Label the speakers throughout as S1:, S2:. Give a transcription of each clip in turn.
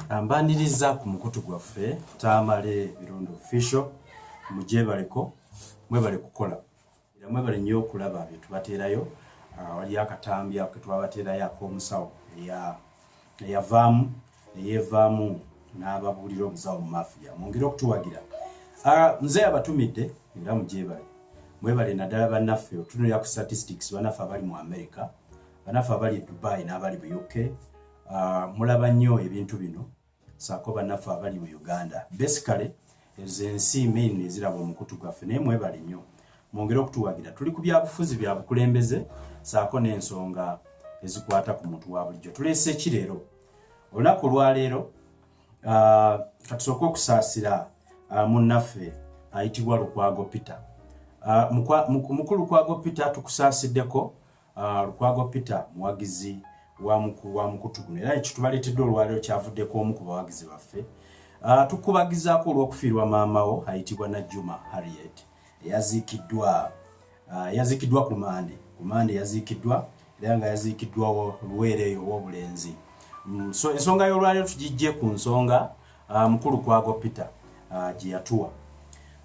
S1: Mbaniriza ku mukutu gwaffe tamalemirundiofficial mujebaleko mwebale kukola era mwebale nnyo okulaba bye tubateerayo. Wali akatambi ako ketwabateerayo ak'omusawo eyevaamu n'ababuulira omusawo mu mafiya mwongere okutuwagira. Nze abatumidde era mujebale mwebale naddala bannaffe otunulira ku statistics bannaffe abali mu America, bannaffe abali e Dubai n'abali mu UK. Mulaba nnyo ebintu bino saako bannaffe abali mu Uganda. Basically ezo ensi main eziraba omukutu gwaffe naye mwebale nnyo mwongere okutuwagira. Tuli ku byabufuzi bya bukulembeze saako n'ensonga ezikwata ku muntu wa bulijjo. Tuleese ki leero? Olunaku olwaleero katusooke okusaasira munnaffe ayitibwa Lukwago Peter. Mukulu Lukwago Peter tukusaasiddeko. Lukwago Peter muwagizi wa mukutu guno era ekitubaleetedde olwaleero kyavuddeko omu ku bawagizi baffe. Tukubagizaako olw'okufiirwa maamawo ayitibwa Najjuma Harriet yaziikiddwa ku Mande yaziikiddwa era nga yaziikiddwa luweereeyo ow'obulenzi. So ensonga y'olwaleero tugijje ku nsonga mukulu Lukwago Peter gye yatuwa.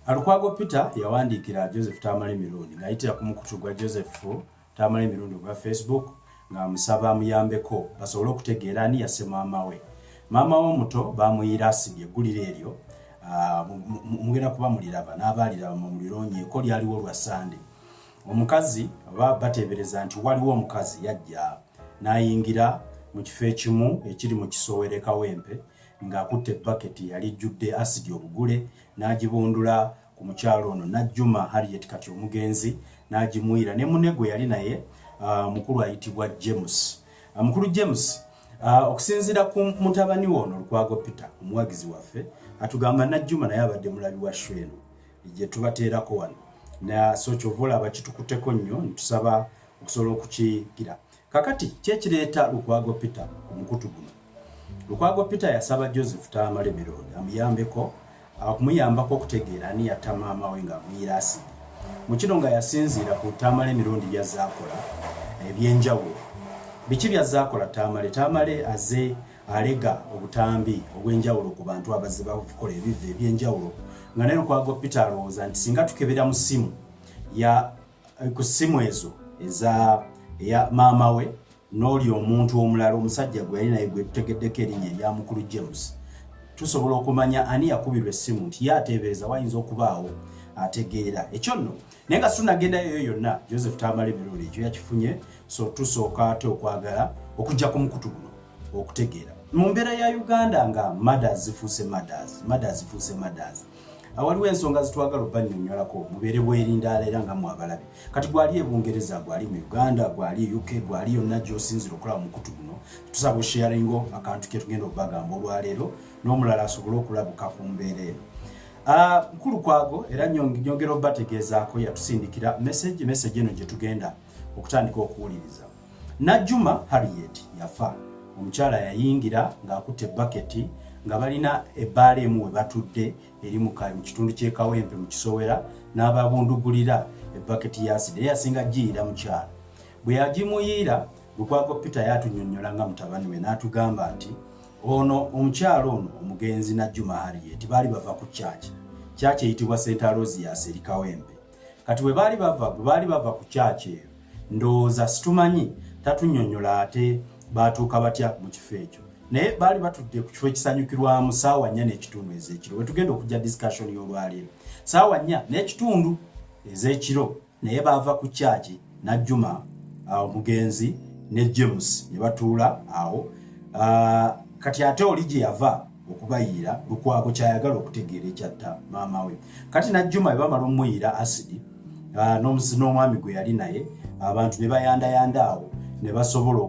S1: Lukwago Peter yawandiikira Joseph Tamalemirundi ng'ayitira ku mukutu gwa Joseph Tamalemirundi gwa Facebook ng'amusaba amuyambeko basobole okutegeera ani yasse maama we. Maama we omuto bamuyira asidi eggulire eryo mugenda kuba muliraba n'abaaliraba mu mulironyeeko lyaliwo lwa Sande. Omukazi oba bateebereza nti waliwo omukazi yajja n'ayingira mu kifo ekimu ekiri mu Kisowere Kawempe ng'akutte ebbaketi yali ejjudde asidi obugule n'agibundula ku mukyalo ono Najjuma Harriet kati omugenzi n'agimuyira ne munne gwe yali naye mukulu ayitibwa James. Mukulu James okusinziira ku mutabani wono Lukwago Peter omuwagizi waffe atugamba Najjuma naye abadde mulabi wa Shweno gye tubateerako wano na so kyovola abakitukuteko nnyo ntusaba okusobola okukigira. Kakati kyekireeta Lukwago Peter ku mukutu guno. Lukwago Peter yasaba Joseph Tamalemirundi amuyambeko okumuyambako okutegeera ani yatta maama we ng'amuyira asidi. Mu kino nga yasinziira ku Tamalemirundi byazaakola ebyenjawulo. Biki byazaakola Tamale aze alega obutambi obw'enjawulo ku bantu abazze bakola ebive ebyenjawulo nga ne Lukwago Peter alowooza nti singa tukebera mu ssimu ku ssimu ezo eya maama we n'oli omuntu omulala omusajja gwe yali naye gwe tutegeddeko erinnya erya mukulu James tusobola okumanya ani yakubirwa essimu nti ye ateebereza wayinza okubaawo ategeera ekyo nno naye nga tunagendayo yonna Joseph Tamalemirundi ekyo yakifunye. So tusooka ate okwagala okujja ku mukutu guno okutegeera mu mbeera ya Uganda nga mothers zifuuse mothers. Waliwo ensonga zitwagala obannyonnyolako mubeere bwerindaala era nga mwabalabe. Kati gwali e Bungereza, gwali mu Uganda, gwali UK, gwali yonna gy'osinzira okulaba mukutu guno. Tusaba osharingo akantu ke tugenda okubagamba olwaleero n'omulala asobole okulabuka ku mbeera eno. Mukulu Lukwago era nyongera obategeezaako yatusindikira message eno gye tugenda okutandika okuwuliriza. Najjuma Harriet yafa. Omukyala yayingira ng'akutte baketi nga balina ebbaala emu we batudde eri mu kitundu ky'e Kawempe mu Kisowera n'ababundugulira ebbaketi y'asidi era yasinga giyira mukyala. Bwe yagimuyiira Lukwago Peter yatunyonnyola nga mutabani we n'atugamba nti ono omukyala ono omugenzi Najjuma Harriet baali bava ku kyaki eyitibwa St. Aloysius eri Kawempe. Kati bwe baali bava ku kyaki eyo ndowooza situmanyi tatunnyonnyola ate baatuuka batya mu kifo ekyo. Naye baali batudde ku kifo ekisanyukirwamu ssaawa 4 n'ekitundu ez'ekiro. We tugenda okujja discussion y'olwaleero ssaawa 4 n'ekitundu ez'ekiro naye baava ku kyaki Najjuma omugenzi ne James ne batuula awo. Kati ate oli gye yava okubayiira Lukwago kyayagala okutegeera ekyatta maama we. Kati Najjuma bwe bamala omuyira asidi n'omwami gwe yali naye abantu ne bayandayanda awo ne basobola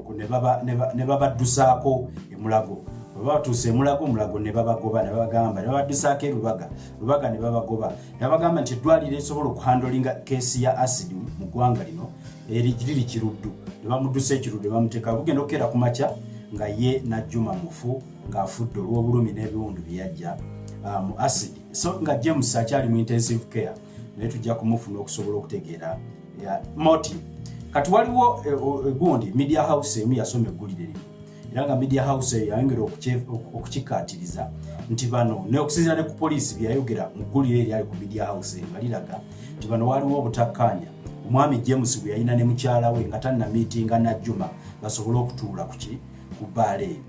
S1: ne babaddusaako emulago. Bwe batuuse emulago ne babagoba ne babagamba ne babaddusaako erubaga ne babagoba ne babagamba nti eddwaliro esobola okuhandolinga keesi ya asidi mu ggwanga lino eriri Kiruddu. Ne bamuddusa ekiruddu bamuteeka bugenda okukeera ku makya nga ye Najjuma mufu ng'afudde olw'obulumi n'ebiwundu bye yajja mu asidi. So nga James akyali mu intensive care naye tujja kumufuna okusobola okutegeera motive. Kati waliwo gundi media house emu yasoma eggulire lino nga media house yayongera okukikatiriza nti bano neokusinzira ne ku poliisi byayogera mu ggulire eryali ku media house nga liraga nti bano waliwo obutakkaanya omwami James bwe yalina ne mukyala we nga tanna miitinga Najjuma basobole okutuula ku bbaala eyo.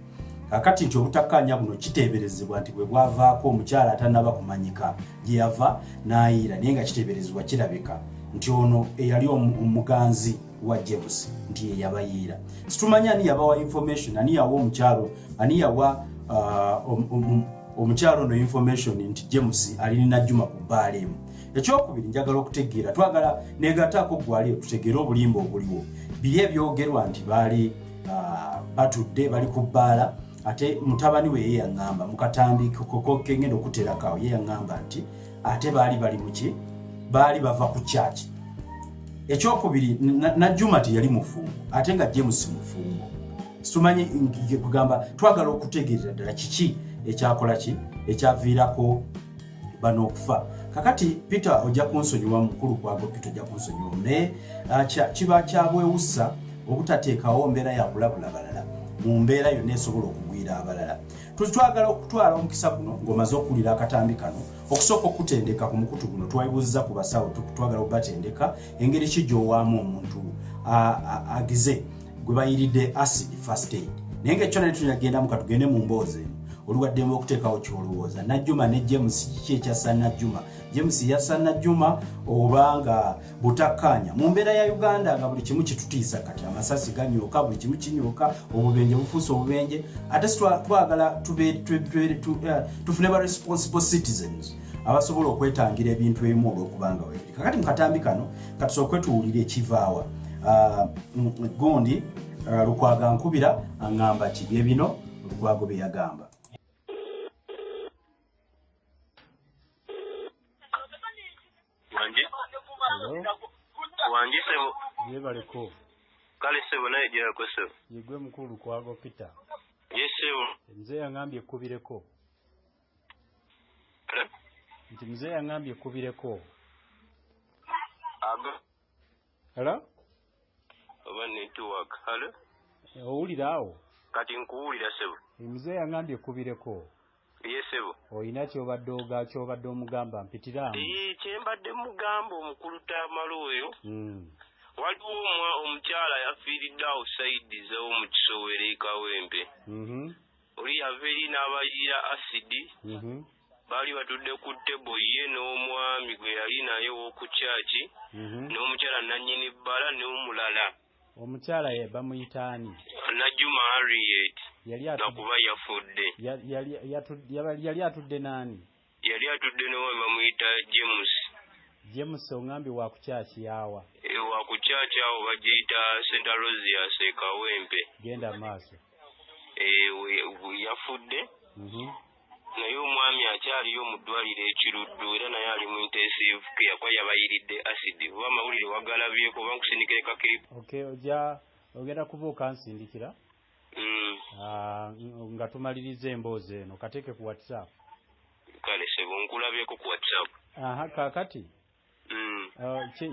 S1: Kakati nti obutakkaanya buno kiteeberezebwa nti bwe bwavaako omukyala atannaba kumanyika gye yava n'ayiira naye nga kiteeberezebwa kirabika nti ono eyali omuganzi wa James nti ye yabayiira. Situmanya ani yabawa information, ani yawa omukyalo, ani yawa omukyalo no information nti James ali ni Najjuma ku bbaala emu. Ekyokubiri njagala okutegeera, twagala negataako gwali okutegeera obulimba obuliwo. Biri ebyogerwa nti baali batudde bali ku bbaala ate mutabani we ye yaŋŋamba mu katambi kengenda okuterakawo ye yaŋŋamba nti ate baali bali muki baali bava ku church. Ekyokubiri Najjuma yali mufumbo ate nga James mufumbo. Situmanyi kugamba twagala okutegeerera ddala kiki ekyakola ki ekyaviirako bano okufa. Kakati Peter ojja kunsonyiwa mukulu kwago Peter ojja kunsonyiwa naye kiba kyabwewussa obutateekawo mbeera ya kulabula balala mu mbeera yonna esobola okugwira abalala. Twagala okutwala omukisa guno ng'omaze okuwulira akatambi kano okusooka okutendeka ku mukutu guno twayibuuziza ku basawo twagala okubatendeka engeri ki gy'owaamu omuntu agize gwe bayiridde acid first aid. Naye ng'ekyo nali tunyagendamu katugende mu mboozi eno oluwaddemu okuteekawo kyolowooza Najjuma ne James kiki ekyassa Najjuma. James yassa Najjuma oba nga butakkaanya mu mbeera ya Uganda nga buli kimu kitutiisa kati amasasi ganyooka buli kimu kinyooka obubenje bufuuse obubenje ate twagala tufune ba responsible citizens abasobola okwetangira ebintu ebimu olw'okubanga weebiri. Kakati mu katambi kano katusooke tuwulire ekivaawa gundi Lukwaga Nkubira aŋŋamba kibye bino Lukwago bye yagamba.
S2: Wanji sebo
S3: yebaleko
S2: kale sebo naye jya ko sebo
S3: yegwe mukulu kwago Peter
S2: yesebo
S3: nze yangambye kubireko nti mzee yangambye kubireko
S2: aga
S3: hello
S2: oba network hello
S3: owulirawo
S2: kati nkuwulira sebo
S3: mzee yangambye kubireko
S2: yesebo
S3: oyina kyobadde omugamba mpitiramu
S2: kyembadde mugamba omukulu Tamalo oyo waliwo omukyala yafiiridde outside z'omu Kisowere Kawempe oli yava eri n'abayiira asidi baali batudde ku ttebo ye n'omwami gwe yali naye w'oku kyaki n'omukyala nannyini bbala n'omulala
S3: omukyala ye bamuyitaani
S2: Najjuma Harriet nakuba yafudde
S3: yali atudde naani
S2: yali atudde n'owe bamuyita
S3: James ongambye wa ku kyaki yawa
S2: wa ku kyaki awo bagiyita St. Rosias e Kawempe
S3: genda maaso
S2: yafudde naye omwami akyaliyo mu ddwaliro ekiruddu era naye ali mu intensive care kwa yabayiridde acid oba amawulire wagalabyeko oba nkusindikire kakiripu
S3: ogenda kuba okansindikira nga tumaliriza emboozi eno kateeke ku WhatsApp
S2: kale sebo nkulabyeko ku WhatsApp
S3: kakati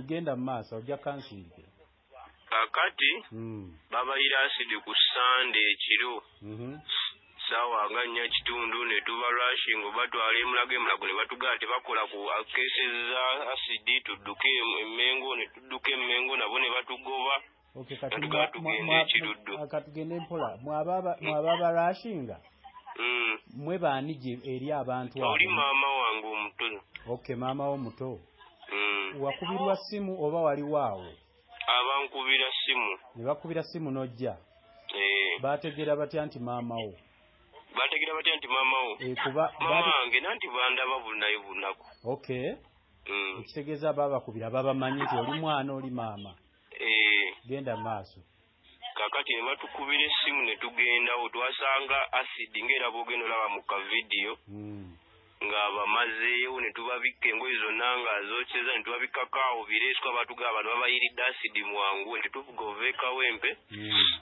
S3: genda mu maaso ojja kansindikira
S2: kakati babayira acid ku Sunday ekiro sawa nga 4:30 ne tuba rushing batwala emulago ne batugaa tebakola ku cases za acid tudduke emmengo ne tudduke emmengo nabo ne batugoba
S3: katugende mpola mwababa rashinga mwe baani eri abantu abo
S2: oli maama wange omuto
S3: maama wo muto wakubirwa simu oba waliwo awo
S2: abankubira simu
S3: ne bakubira simu n'ojja bategeera batya nti maama wo
S2: maama wange nanti bandaba bunayo bunaku
S3: ekitegeeza babakubira babamanyi nti oli mwana oli maama genda maaso
S2: kakati ne batukubira essimu ne tugendawo twasanga acid ng'era bw'ogenda olaba mu kavidiyo ng'abamazeeyo ne tubabikka engoye zonna ng'azokyeza ne tubabikako awo bireeswa batugaba bano babayiridde acid mwangu ne tuvuga ova e Kawempe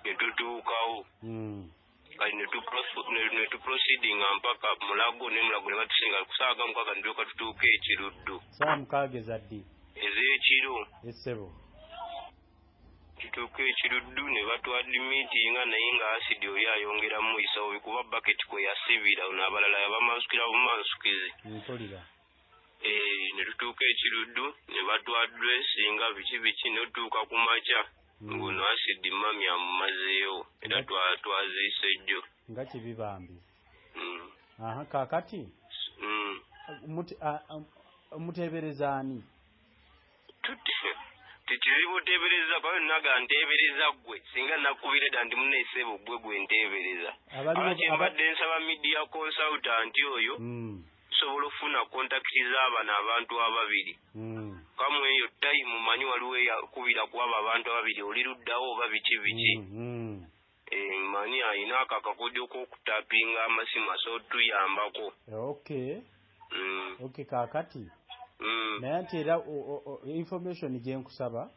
S2: ne tutuukawo kati ne tuproceedinga mpaka mulago ne batusinga kusaaga mukaka ne tulyoka tutuuka ekiruddu
S3: saa mukaaga ezaddi
S2: ez'ekiro
S3: essebo
S2: kituuka ekiruddu ne batwadimitinga naye nga asidi oli ayongeramu isawo kuba bucket kwe yasibira n'abalala yabamasukira bumansukizi ne tutuuka ekiruddu ne batwadressinga biki notuuka ku makya ngono asidi mami amumazeewo era twaziise jjo
S3: nga kibibambi kakati muteeberezaani
S2: tikizibu teebereza kwayo naga nteebereza gwe singa nakubira dda ndi muneesebo gwe nteebereza abadde nsaba media consultant oyo sobola okufuna kontakiti z'abano abantu ababiri kamwe eyo time manyi waliwo eyakubira kwabo abantu ababiri oli luddawo oba biki manyi ayina akakakodyo k'okutapinga amasimu asootuyambako
S3: kakati naye ati era information gye nkusaba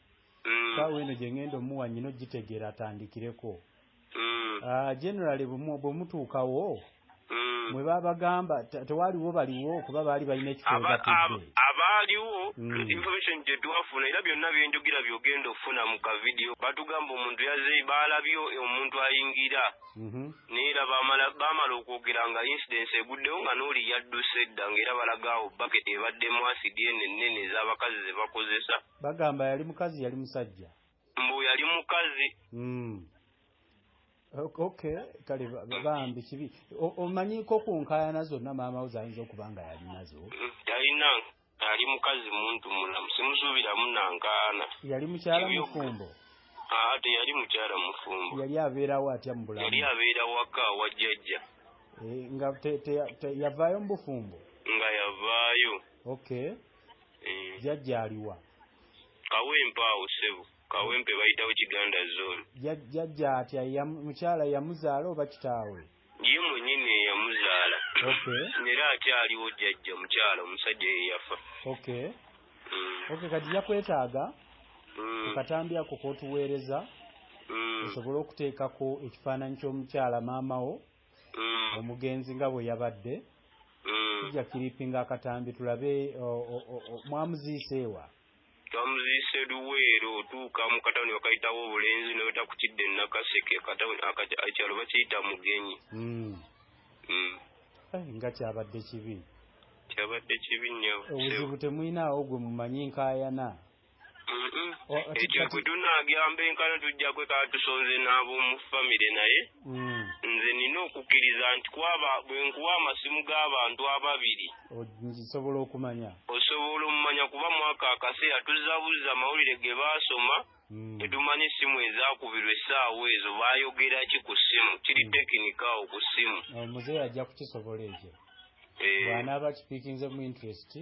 S3: saawa eno gye ngenda omuwa nyina ogitegeera atandikireko generally bwe mutuukawo mwe babagamba tewaliwo baliwo kuba baali balina ekifo ebatudde
S2: abaaliwo information gye twafuna era byonna byenjogira byogenda okufuna mu kavidiyo batugamba omuntu yazze baalabye omuntu ayingira naye era baamala okwogera nga incidence eguddewo nga n'oli yadduse dda ng'era balagaawo bucket ebaddemu asidi ennene ez'abakazi ze bakozesa
S3: bagamba yali mukazi yali musajja
S2: mbu yali mukazi
S3: kale bambi kibi omanyiko ku nkaayana zonna maama wo zayinza okuba nga yali nazo
S2: talina ali mukazi muntu mulamu simusuubiramu nankaana
S3: yali mukyala mufumbo
S2: teyali mukyala mufumbo
S3: yali abeerawo atya mu bulamu
S2: yali abeera waka wa jjajja
S3: nga yavaayo mu bufumbo nga
S2: yavaayo
S3: jjajja aliwa
S2: kawempe awo ssebo kawempe bayitawo kiganda zone
S3: jjajja atya mukyala yamuzaala oba kitaawe
S2: ye mwennyini eyamuzaala era akyaliwo jjajja mukyala omusajja yeyafa
S3: kati yakwetaaga akatambi ako k'otuweereza osobole okuteekako ekifaananyi ky'omukyala maamawo omugenzi nga bwe yabadde tujja kiripinga akatambi tulabe mwamuziiseewa
S2: twamuziise luweero otuuka mu katawuni bakayitawo obulenzi noweta ku kidde nakaseke ekyalo bakiyita mugenyi
S3: nga kyabadde kibi
S2: nnyo
S3: obuzibu temuyinaawo gwe mumanyi nkaayana
S2: ekyo kwe tunaagamba enkana tujja kwekala tusonze n'ab'omu famire naye nze nina okukkiriza nti bwe nkuwa amasimu g'abantu ababiri
S3: osobola okumanya
S2: kuba mwaka akaseera tuzabuza amawulire ge baasoma tetumanyi essimu ezaakubirwa essaawa ezo baayogera ki ku ssimu kiri tekinikaawo ku ssimu
S3: omuzeeyi ajja kukisobola ekyo bw'anaaba kipiikinze mu interest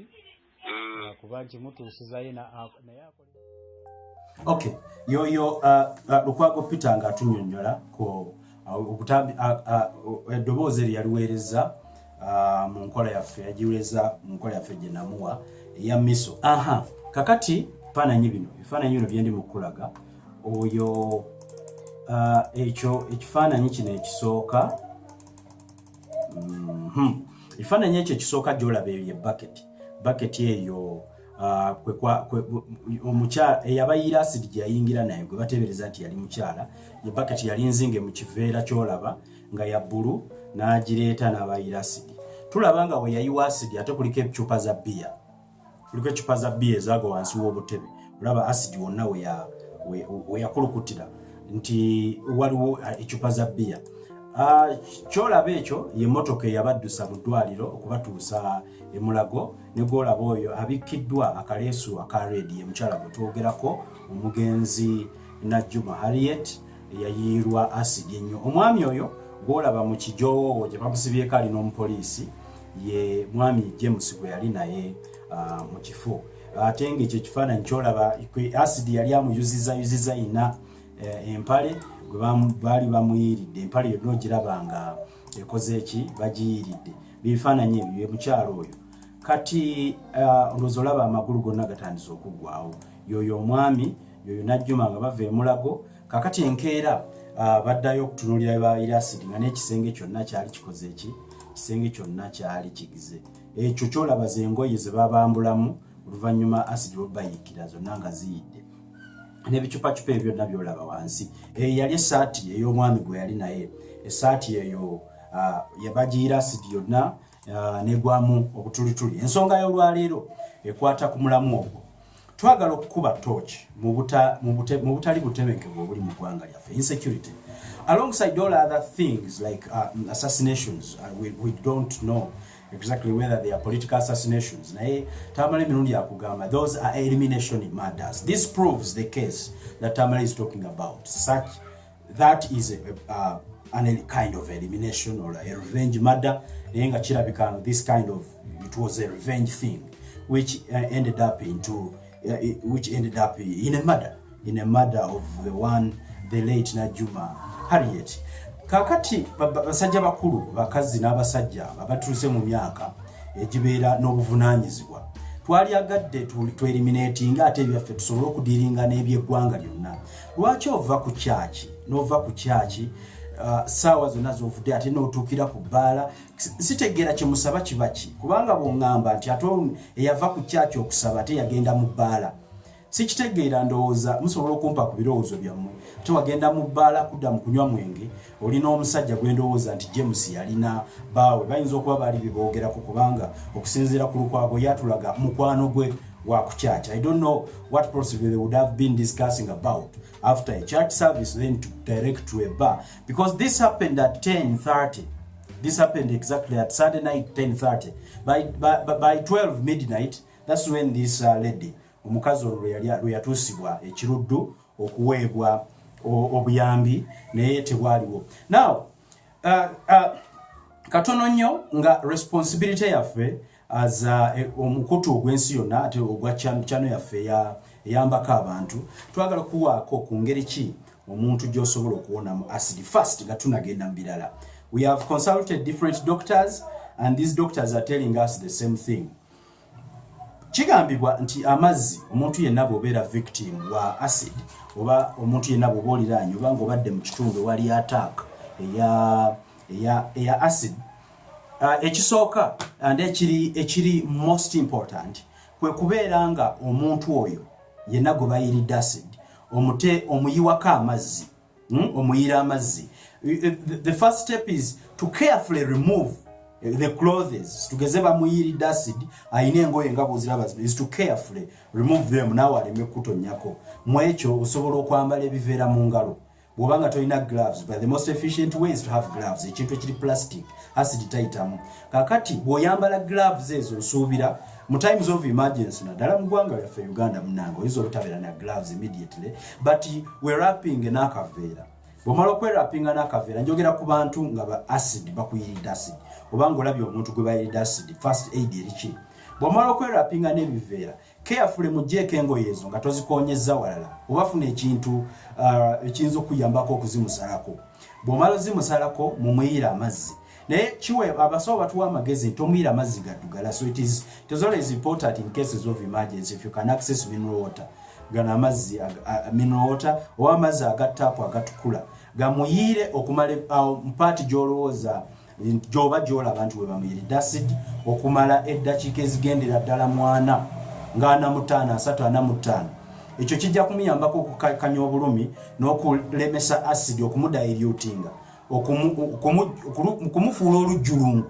S3: kuba nti mutuusizayo naye
S1: yoyo Lukwago Peter nga atunnyonnyola ku eddoboozi eryaliweereza mu nkola yaffe yagiweereza mu nkola yaffe gye namuwa eya MISO. Kakati ebifaananyi bino bye ndi mu kulaga oyo ekyo ekifaananyi kino ekisooka ekifaananyi ekyo ekisooka gy'olaba eyo ye bucket eyo omukyala eyabayira asidi gye yayingira naye gwe bateebereza nti yali mukyala ye bucket yali nzinge mu kiveera ky'olaba nga ya bbulu n'agireeta n'abayira asidi. Tulaba nga we yayiwa asidi ate kuliko ebicupa za bbiya ezaago wansi w'obutebe. Olaba asidi wonna we yakulukutira nti waliwo ecupa za bbiya. Kyolaba ekyo ye mmotoka eyabaddusa mu ddwaliro okubatuusa e Mulago ne gwolaba oyo abikkiddwa akaleesu aka reedi ye mukyala gwe twogerako omugenzi Najjuma Harriet eyayiirwa asidi ennyo. Omwami oyo gwolaba mu kijoowo gye bamusibyeko ali n'omupoliisi ye mwami James gwe yali naye mu kifo. Ate ng'ekyo ekifaananyi kyolaba asidi yali amuyuziza ina empale gwe baali bamuyiiridde empale yonna ogiraba nga ekoze eki bagiyiiridde bifaananyi ebyo ye mukyalo oyo. Kati ndowooza olaba amagulu gonna gatandise okuggwawo. Yoyo omwami yoyo Najjuma nga bava e Mulago. Kakati enkeera baddayo okutunuulira babayira asidi nga n'ekisenge kyonna kyali kikoze eki kisenge kyonna kyali kigize. Ekyo kyolaba ze engoye ze babambulamu oluvannyuma asidi lwe bayiikira zonna nga ziyidde. n'ebicupacupa ebyo byonna byolaba wansi. Yali essaati ey'omwami gwe yali naye, essaati eyo yabagiira asidi yonna negwamu obutulituli. Ensonga y'olwaleero ekwata ku mulamu ogwo. Twagala okukuba torch mu butali butebenkevu obuli mu ggwanga lyaffe, insecurity. Alongside all other things like assassinations, we don't know exactly whether they are political assassinations. Naye tamalemirundi akugamba, those are elimination murders. This proves the case that Tamale is talking about. That is a kind of elimination or a revenge murder. This kind of, it was a revenge thing, which ended up in a murder of the late Najuma Harriet. Kakati basajja bakulu bakazi n'abasajja abatuluse mu myaka egibeera n'obuvunaanyizibwa twali agadde eliminating ate ebyaffe tusobole okudiringa n'ebyeggwanga lyonna. Lwaki ova ku kyaki n'ova ku kyaki saawa zonna z'ovudde ate n'otuukira ku bbaala? Sitegeera kye musaba kibaki, kubanga bw'oŋŋamba nti ate eyava ku kyaki okusaba ate yagenda mu bbaala. Sikitegeera, ndowooza musobola okumpa ku birowoozo byammwe. Ate wagenda mu bbaala kudda mu kunywa mwenge, olina omusajja gwe ndowooza nti James yalina baawe, bayinza okuba baali biboogerako kubanga okusinziira ku lukwago yatulaga mukwano gwe wa ku church. I don't know what possibly they would have been discussing about after a church service, then to direct to a bar, because this happened at 10:30. This happened exactly at Saturday night 10:30. By 12 midnight, that's when this lady, omukazi lwe yatuusibwa ekiruddu okuweebwa obuyambi naye tebwaliwo. Now katono nnyo nga responsibility yaffe as omukutu ogw'ensi yonna ate ogwa chano yaffe eyambako abantu, twagala kuwaako ku ngeri ki omuntu gy'osobola okuwonamu acid first nga tunagenda mu birala. We have consulted different doctors and these doctors are telling us the same thing. Kigambibwa nti amazzi, omuntu yenna bw'obeera victim wa acid oba omuntu yenna bw'oba oliraanye oba ng'obadde mu kitundu wali attack eya acid, ekisooka and ekiri most important kwe kubeera nga omuntu oyo yenna gwe bayiridde acid omuyiwako amazzi, omuyira amazzi. The first step is to carefully remove the clothes. Tugeze bamuyiridde acid ayina engoye nga bw'oziraba is to carefully remove them nawe aleme kutonyako. Mu ekyo osobola okwambala ebiveera mu ngalo bw'obanga tolina gloves, but the most efficient way is to have gloves. Ekintu ekiri plastic acid tayitamu. Kakati bw'oyambala gloves ezo osuubira mu times of emergency naddala mu ggwanga lyaffe Uganda munange oyinza obutabeera na gloves immediately, but we're wrapping n'akaveera. Bw'omala okwerapinga n'akaveera, njogera ku bantu nga ba acid bakuyiridde acid obanga olabye omuntu gwe bayiridde acid, first aid eriki. Bw'omala okwerapinga n'ebiveera, carefully mugjeeko engoye ezo nga tozikoonyezza walala oba funa ekintu ekiyinza okuyambako okuzimusalako. Bw'omala ozimusalako mumuyira amazzi. Naye kiwe abasawo batuwa amagezi nti omuyira amazzi gaddugala, so it is always important in cases of emergency if you can access mineral water. Gana amazzi mineral water oba amazzi agattaapu agatukula gamuyire okumala mpaati gy'olowooza gy'oba gy'olaba nti we bamuyiridde acid okumala eddakiika ezigendera ddala 4 nga 45 35. Ekyo kijja kumuyambako okukakanya obulumi n'okulemesa acid okumudilutinga, okumufuula olujjulungu,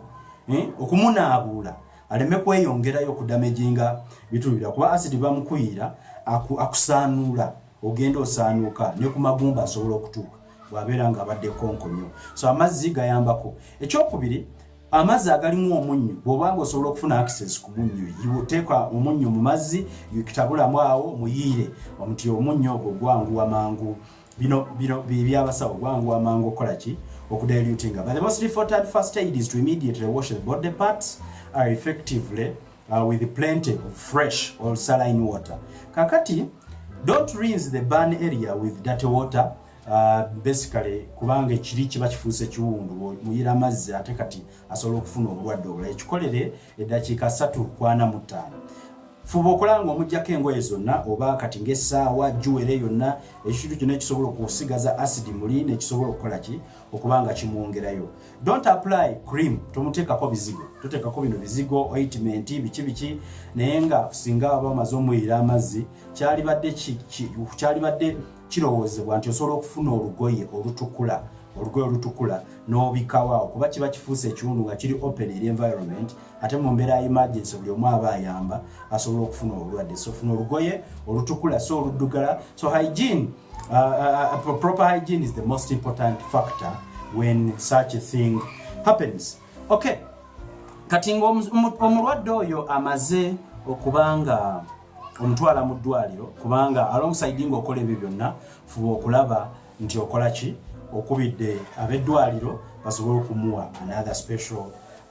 S1: okumunaabuula aleme kweyongerayo okudamaginga bitubira, kuba acid bamukuyira akusaanula ogenda osaanuuka ne ku magumba asobola okutuuka bw'abeera nga abadde konkonyo. So amazzi gayambako. Ekyokubiri, amazzi agalimu omunnyo bw'obanga osobola okufuna access ku munnyo, yiwoteeka omunnyo mu mazzi kitabulamu awo muyiire omuti omunnyo ogwo gwanguwa mangu. Bino byabasawo gwanguwa mangu okola ki okudilutinga. But the most important first aid is to immediately wash the body parts effectively with plenty of fresh or saline water. Kakati, don't rinse the burn area with dirty water. Basically kubanga ekiri kiba kifuuse kiwundu muyira amazzi ate kati asobola okufuna obulwadde obulala. Ekikolere eddakiika 3:45. fuba okolanga omujjako engoye zonna oba kati ng'essaawa jewelry yonna ekintu kyonna ekisobola okusigaza acid muli nekisobola okukola ki okubanga kimwongerayo. Don't apply cream, tomuteekako bizigo, toteekako bino bizigo ointment biki naye nga singa aba amaze omwirira amazzi kyalibadde kirowoozebwa nti osobola okufuna olugoye olutukula n'obikawa okuba kiba kifuuse ekiwundu nga kiri open eri environment ate mu mbeera ya emergency buli omu aba ayamba asobola okufuna obulwadde. So funa olugoye olutukula so oluddugala. So hygiene, proper hygiene is the most important factor when such a thing happens. Okay, kati omulwadde oyo amaze okubanga omutwala mu ddwaliro kubanga alongside ng'okola ebyo byonna fuba okulaba nti okola ki okubidde ab'eddwaliro basobole okumuwa another special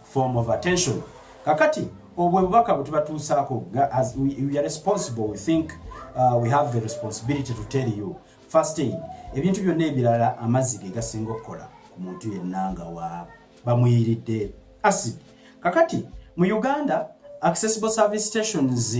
S1: form of attention. Kakati obwe bubaka bwe tubatuusaako as we are responsible, we think we have the responsibility to tell you first aid ebintu byonna ebirala amazzi ge gasinga okukola ku muntu yenna nga bamuyiridde acid. Kakati mu Uganda accessible service stations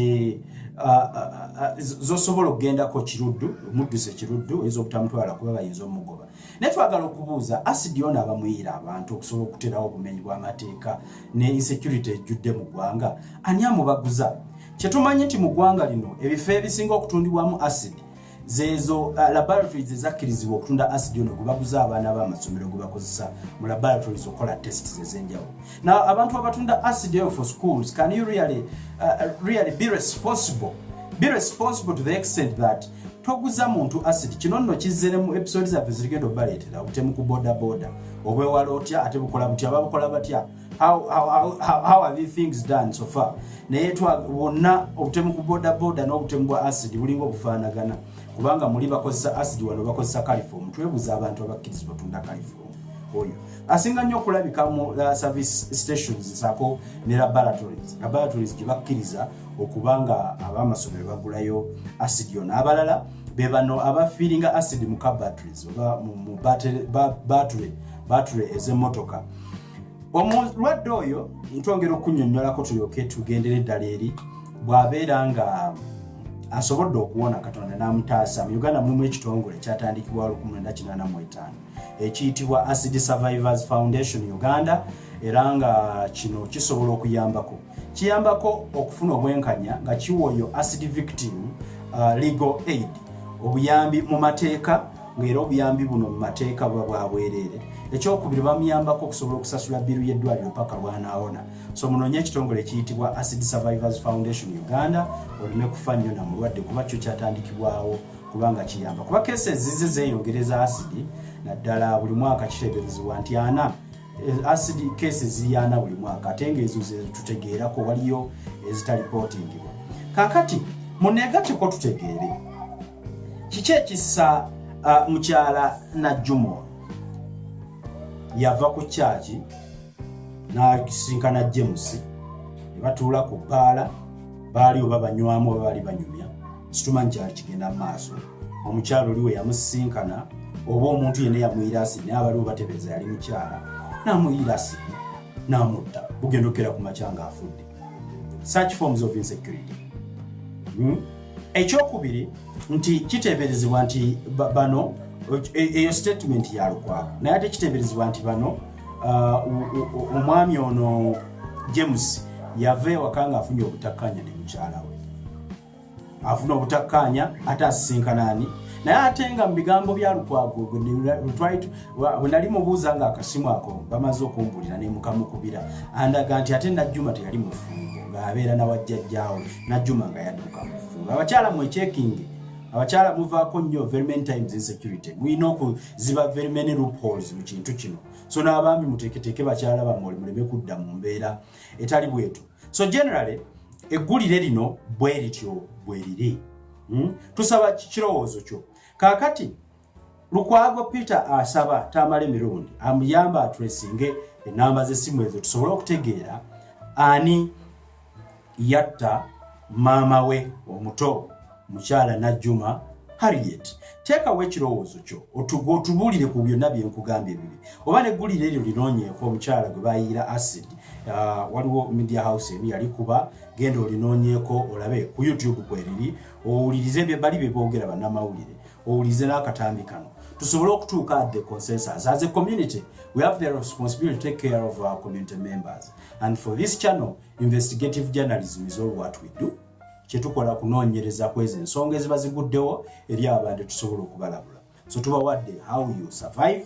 S1: zosobola okugendako kiruddu omudduse kiruddu ez'obutamutwala kuba bayinza omugoba. Naye twagala okubuuza acid yona abamuyira abantu okusobola okuterawo obumenyi bw'amateeka ne insecurity ejjudde mu ggwanga ani amubaguza? Kyetumanyi nti mu ggwanga lino ebifo ebisinga okutundibwamu acid zezo laboratories ezakkirizibwa okutunda acid yono gubaguza abaana b'amasomero gwe bakozesa mu laboratories okola tests ez'enjawulo. Now abantu abatunda acid for schools, can you really be responsible? Be responsible to the extent that toguza muntu acid. Kino nno kizzere mu episodes zaffe zirigenda obaleetera obutemu ku boda obwewala otya ate bukola butya babukola batya, how are these things done so far. Naye wonna obutemu ku boda n'obutemu bwa acid bulinga obufaanagana kubanga muli bakozesa acid wano bakozesa caliform. Twebuza abantu abakkirizibwa batunda caliform oyo asinga nnyo okulabika mu service stations sako ne laboratories gye bakkiriza okubanga ab'amasomero bagulayo acid yona. Abalala be bano abafiiringa acid mu car batteries oba mu battery ez'emmotoka. Omulwadde oyo ntwongera okunnyonnyolako tulyoke tugendera eddala eri bw'abeera nga asobodde okuwona Katonda n'amutaasa. Mu Uganda mulimu ekitongole kyatandikibwa 1985 ekiyitibwa Acid Survivors Foundation Uganda era nga kino kisobola okuyambako. Kiyambako okufuna obwenkanya nga kiwa oyo acid victim legal aid, obuyambi mu mateeka ng'era obuyambi buno mu mateeka buba bwa bwereere. Ekyokubiri bamuyambako okusobola okusasula biru y'eddwaliro paka lw'anaawona. So munoonye ekitongole ekiyitibwa Acid Survivors Foundation Uganda oleme kufa nnyo na mulwadde kuba kyo kyatandikibwawo kubanga kiyamba. Kuba cases zize zeeyongereza acid naddala buli mwaka kiteeberezebwa nti acid cases ziyana buli mwaka ate ng'ezo tutegeerako waliyo ezitalipotingibwa. Kaakati muneegatteko tutegeere kiki ekissa mukyala Najjumo yava ku kyaki n'akisinkana James ne batuula ku bbaala baali oba banywamu oba baali banyumya situmanyi kyali kigenda mu maaso. Omukyala oli we yamusisinkana oba omuntu yenna yamuyira acid naye abaliwo batebeeza yali mukyala n'amuyira acid n'amutta bugenda okera ku makya ng'afudde. Such forms of insecurity. Ekyokubiri nti kiteeberezebwa nti bano eyo statement ya Lukwago naye ate kiteeberezebwa nti bano omwami ono James yava ewaka ng'afunye obutakkanya ne mukyala we. Afuna obutakkanya ate asisinkana ani naye ate nga mu bigambo bya Lukwago bwe nali mubuuza ng'akasimu ako bamaze okumbulira ne mukamukubira andaga nti ate Najjuma teyali mufumbo ng'abeera nawajjajjaawe Najjuma nga yadduka mufumbo. Abakyala mwekyekinge, abakyala muvaako nnyo very many times insecurity. Mulina okuziba very many loopholes mu kintu kino. So n'abaami muteeketeeke bakyala bammwe muleme kudda mu mbeera etali bwetu. So generally eggulire lino bwe lityo bwe liri. Tusaba kirowoozo kyo. Kaakati Lukwago Peter asaba Tamalemirundi amuyamba atresinge enamba z'essimu ezo tusobole okutegeera ani yatta maama we omuto mukyala Najjuma Harriet. Teekawo ekirowoozo kyo otubuulire ku byonna bye nkugambye bibi oba neggulire eryo linoonyeeko omukyala gwe bayiira acid waliwo media house eni yali kuba genda olinoonyeko olabe ku YouTube kweriri owulirize bye bali beboogera bannamawulire owulirize n'akatambi kano tusobole okutuuka at the consensus. As a community, we have the responsibility to take care of our community members. And for this channel, investigative journalism is all what we do. Kyetukola kunoonyereza kwezi ensonga eziba ziguddewo eri abantu tusobole okubalabula. So tubawadde how you survive,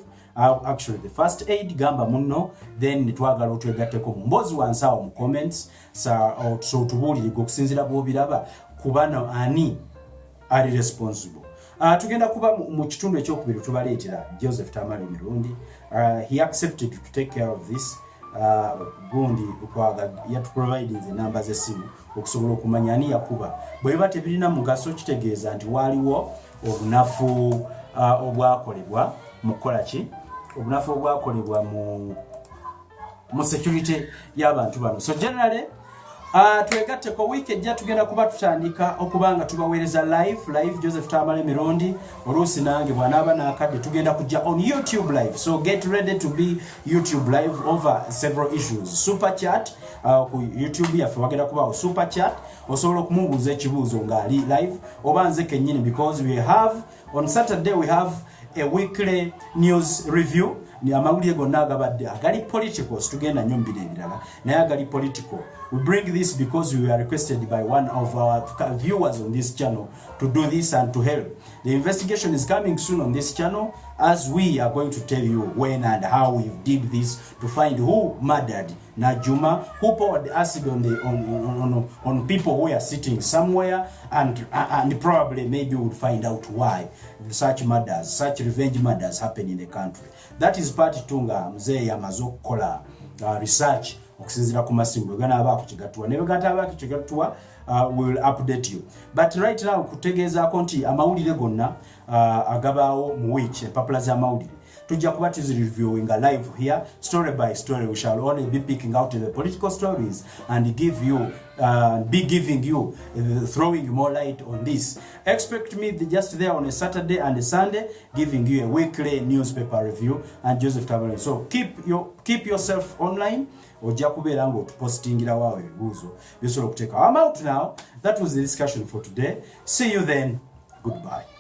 S1: actually the first aid gamba muno, then twagala otwegatteko mu mbozi wansi awo mu comments so tubuulire okusinziira bw'obiraba kubano ani ali responsible. Tugenda kuba mu kitundu ekyokubiri tubaleetera Joseph Tamalemirundi. He accepted to take care of this. Gundi ukwaga yatuproviding the numbers z'essimu okusobola okumanya ani yakuba. Bweba tebirina mugaso kitegeeza nti waliwo obunafu obwakolebwa mu kukola ki? Obunafu obwakolebwa mu security y'abantu bano. So generally twegatte ko week ejja tugenda kuba tutandika okubanga tubaweereza live Joseph Tamalemirundi oluusi nange bw'anaaba n'akadde tugenda kujja on YouTube live. So get ready to be YouTube live over several issues. Super chat ku YouTube yaffe wagenda kubawo super chat osobola okumubuuza ekibuuzo ng'ali live oba nze kennyini because we have on Saturday we have a weekly news review. Ni amawulire gonna agabadde agali political tugenda nnyo mbira ebirala naye agali political. We bring this because we were requested by one of our viewers on this channel to do this and to help. The investigation is coming soon on this channel as we are going to tell you when and how we did this to find who murdered Najuma, who poured acid on people who are sitting somewhere, and probably maybe we'll find out why such murders, such revenge murders happen in the country. That is part tunga mzee yamaze okukola research okusinzira ku masimu gana aba kukigatwa ne bagata aba kukigatwa. We will update you, but right now kutegeeza konti amawulire gonna agabaawo mu week empapula za amawulire tujja kuba reviewing a live here story by story. We shall only be picking out the political stories and give you be giving you throwing more light on this. Expect me just there on a Saturday and a Sunday giving you a weekly newspaper review and Joseph Tamalemirundi. So keep yourself online. Ojja kubeera nga otupostingira waawe ebibuuzo byosobola okuteeka. I'm out now. That was the discussion for today. See you then. Goodbye.